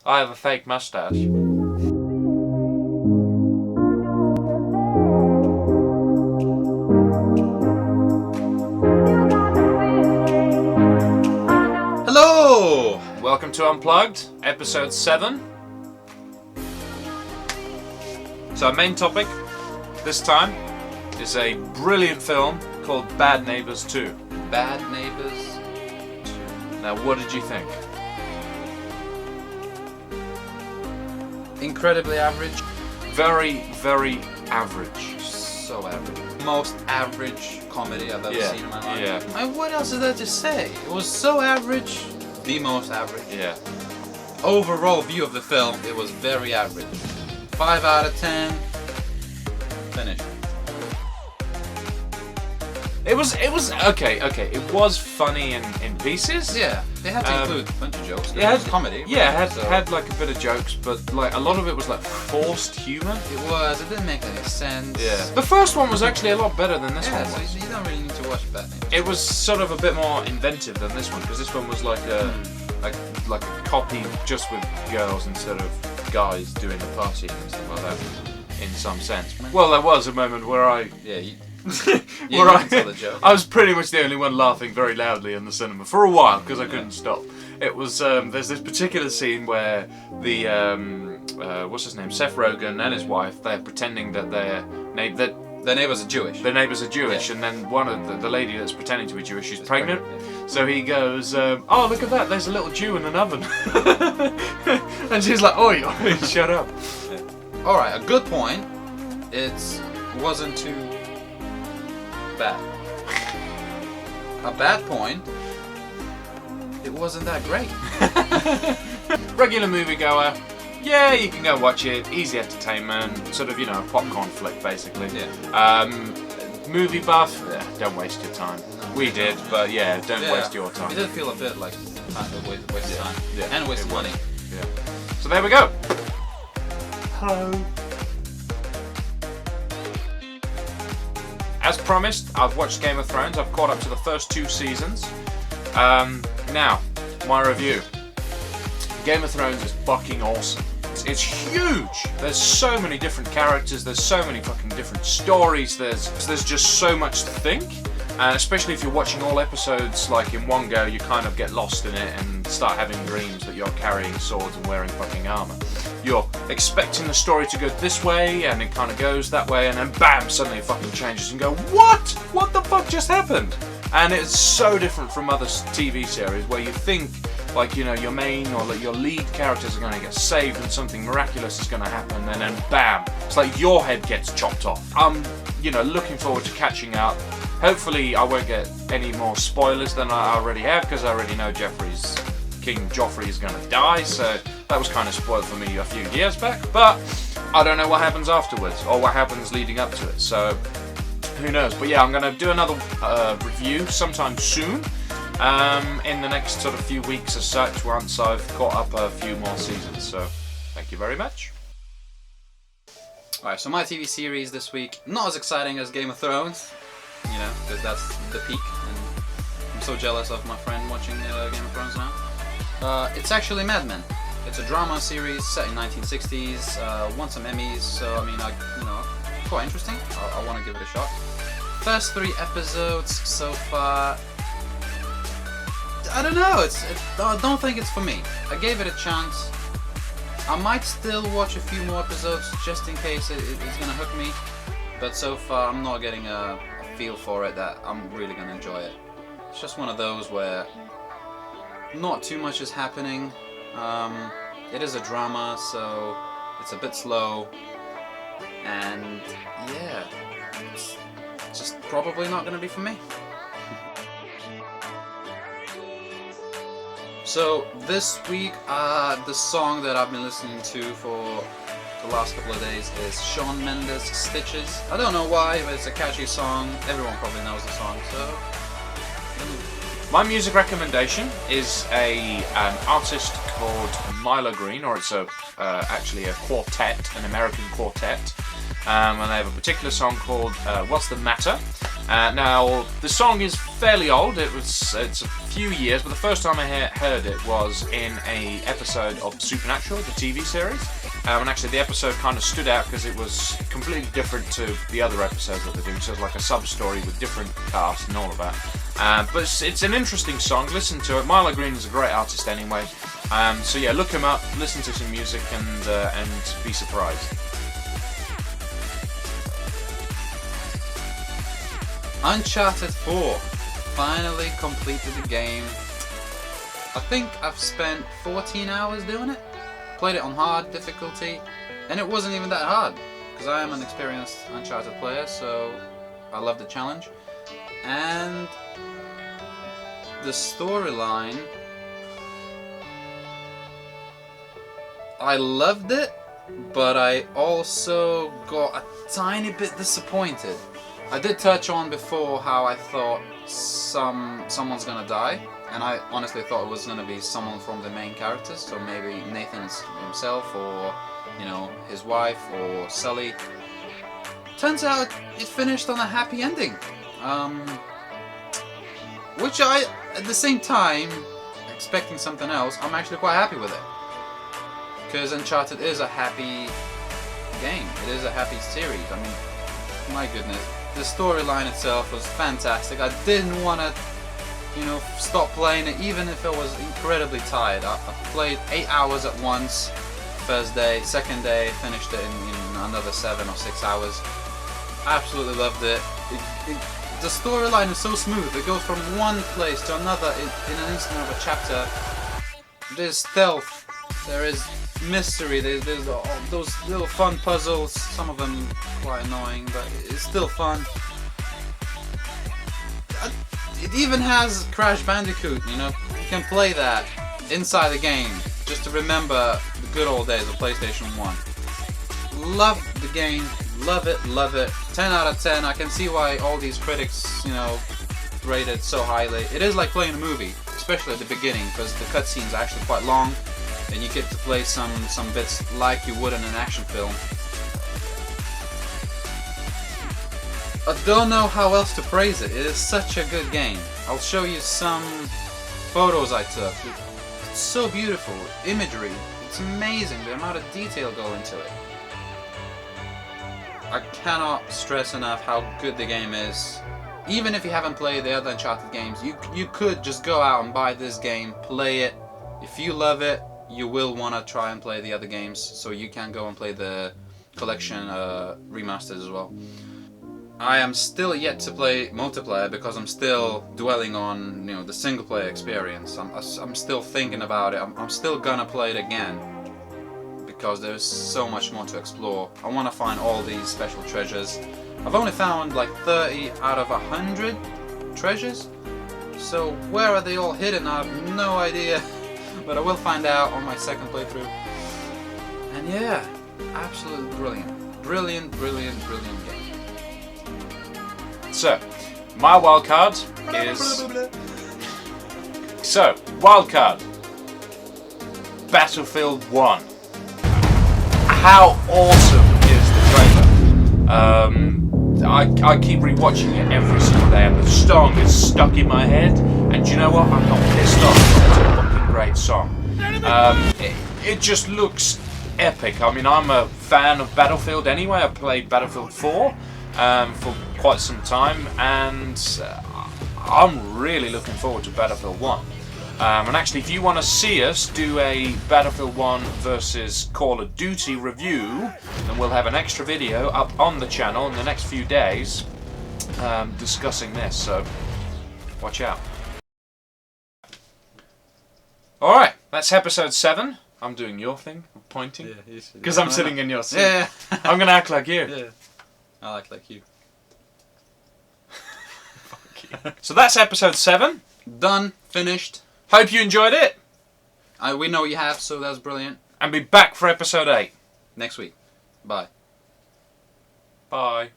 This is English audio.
I have a fake mustache. Hello! Welcome to Unplugged, episode 7. So our main topic this time is a brilliant film called Bad Neighbours 2. Bad Neighbours 2. Now, what did you think? Incredibly average. Very, very average. So average. Most average comedy I've ever seen in my life. Yeah. And what else is there to say? It was so average. The most average. Yeah. Overall view of the film, it was very average. 5 out of 10. Finish. It was okay. It was funny in pieces. Yeah, they had to include a bunch of jokes. It had comedy. Yeah, had like a bit of jokes, but like a lot of it was like forced humour. It didn't make any sense. Yeah. The first one was actually a lot better than this one was. So you don't really need to watch Bad Neighbours. It was sort of a bit more inventive than this one, because this one was like a copy just with girls instead of guys doing the party and stuff like that. In some sense. Well, there was a moment where I I was pretty much the only one laughing very loudly in the cinema for a while because I couldn't stop. It was there's this particular scene where the what's his name, Seth Rogen and his wife, they're pretending that their neighbours are Jewish. Their neighbours are Jewish, and then one of the lady that's pretending to be Jewish, she's pregnant. So he goes, "Oh, look at that! There's a little Jew in an oven," and she's like, "Oi, shut up." All right, a good point. It wasn't too bad. A bad point. It wasn't that great. Regular moviegoer, yeah, you can go watch it. Easy entertainment, sort of, a popcorn flick, basically. Yeah. Movie buff, don't waste your time. We did, but don't waste your time. It did feel a bit like a waste of time. Yeah. And a waste of money. Yeah. So there we go. Hello. As promised, I've watched Game of Thrones. I've caught up to the first 2 seasons. Now, my review. Game of Thrones is fucking awesome. It's huge. There's so many different characters. There's so many fucking different stories. There's just so much to think. And especially if you're watching all episodes like in one go, you kind of get lost in it and start having dreams that you're carrying swords and wearing fucking armor. You're expecting the story to go this way, and it kind of goes that way, and then bam, suddenly it fucking changes and go, what? What the fuck just happened? And it's so different from other TV series where you think like, your main or your lead characters are going to get saved and something miraculous is going to happen, and then bam, it's like your head gets chopped off. I'm, looking forward to catching up. Hopefully I won't get any more spoilers than I already have, because I already know King Joffrey is going to die, so that was kind of spoiled for me a few years back, but I don't know what happens afterwards or what happens leading up to it, so who knows. But yeah, I'm going to do another review sometime soon, in the next sort of few weeks as such, once I've caught up a few more seasons, so thank you very much. Alright, so my TV series this week, not as exciting as Game of Thrones, because that's the peak, and I'm so jealous of my friend watching Game of Thrones now. It's actually Mad Men. It's a drama series set in 1960s, won some Emmys, so quite interesting. I want to give it a shot. First 3 episodes so far, I don't know, I don't think it's for me. I gave it a chance. I might still watch a few more episodes just in case it's gonna hook me, but so far I'm not getting a feel for it that I'm really gonna enjoy it. It's just one of those where not too much is happening. It is a drama, so it's a bit slow, and it's just probably not gonna be for me. So this week, the song that I've been listening to for the last couple of days is Shawn Mendes' Stitches. I don't know why, but it's a catchy song. Everyone probably knows the song, so... My music recommendation is an artist called Milo Green, or it's actually a quartet, an American quartet. And they have a particular song called What's the Matter? Now, the song is fairly old. It's a few years, but the first time I heard it was in a episode of Supernatural, the TV series. And actually, the episode kind of stood out because it was completely different to the other episodes that they're doing. So it's like a sub-story with different cast and all of that. But it's an interesting song. Listen to it. Milo Green is a great artist anyway. So yeah, look him up, listen to some music, and be surprised. Uncharted 4. Finally completed the game. I think I've spent 14 hours doing it. Played it on hard difficulty, and it wasn't even that hard because I am an experienced Uncharted player, so I love the challenge. And the storyline, I loved it, but I also got a tiny bit disappointed. I did touch on before how I thought someone's gonna die, and I honestly thought it was gonna be someone from the main characters, so maybe Nathan himself, or his wife, or Sully. Turns out it finished on a happy ending, which I, at the same time, expecting something else, I'm actually quite happy with it, because Uncharted is a happy game. It is a happy series. I mean, my goodness. The storyline itself was fantastic. I didn't want to, stop playing it, even if I was incredibly tired. I played 8 hours at once, first day. Second day, finished it in another 7 or 6 hours. Absolutely loved it. The storyline is so smooth. It goes from one place to another in an instant of a chapter. There's stealth. There is mystery. There's those little fun puzzles. Some of them quite annoying, but it's still fun. It even has Crash Bandicoot. You can play that inside the game just to remember the good old days of PlayStation 1. Love the game. Love it. Love it. 10 out of 10. I can see why all these critics, rate it so highly. It is like playing a movie, especially at the beginning, because the cutscenes are actually quite long. And you get to play some bits like you would in an action film. I don't know how else to praise it. It is such a good game. I'll show you some photos I took. It's so beautiful. Imagery. It's amazing the amount of detail go into it. I cannot stress enough how good the game is. Even if you haven't played the other Uncharted games, you could just go out and buy this game, play it. If you love it, you will want to try and play the other games, so you can go and play the collection remasters as well. I am still yet to play multiplayer because I'm still dwelling on the single player experience. I'm still thinking about it. I'm still gonna play it again because there's so much more to explore. I want to find all these special treasures. I've only found like 30 out of 100 treasures, so where are they all hidden? I have no idea. But I will find out on my second playthrough. And yeah, absolutely brilliant. Brilliant game. So, my wildcard is... So, wildcard. Battlefield 1. How awesome is the trailer? I keep rewatching it every single day, and the song is stuck in my head. And do you know what? I'm not pissed off. It's a fucking great song. It just looks epic. I mean, I'm a fan of Battlefield anyway. I played Battlefield 4 for quite some time, and I'm really looking forward to Battlefield 1. And actually, if you want to see us do a Battlefield 1 versus Call of Duty review, then we'll have an extra video up on the channel in the next few days discussing this, so watch out. Alright, that's episode 7. I'm doing your thing, I'm pointing, because I'm sitting in your seat. Yeah. I'm going to act like you. Yeah. I act like you. Fuck you. So that's episode 7. Done, finished. Hope you enjoyed it. We know you have, so that's brilliant. And be back for episode 8. Next week. Bye. Bye.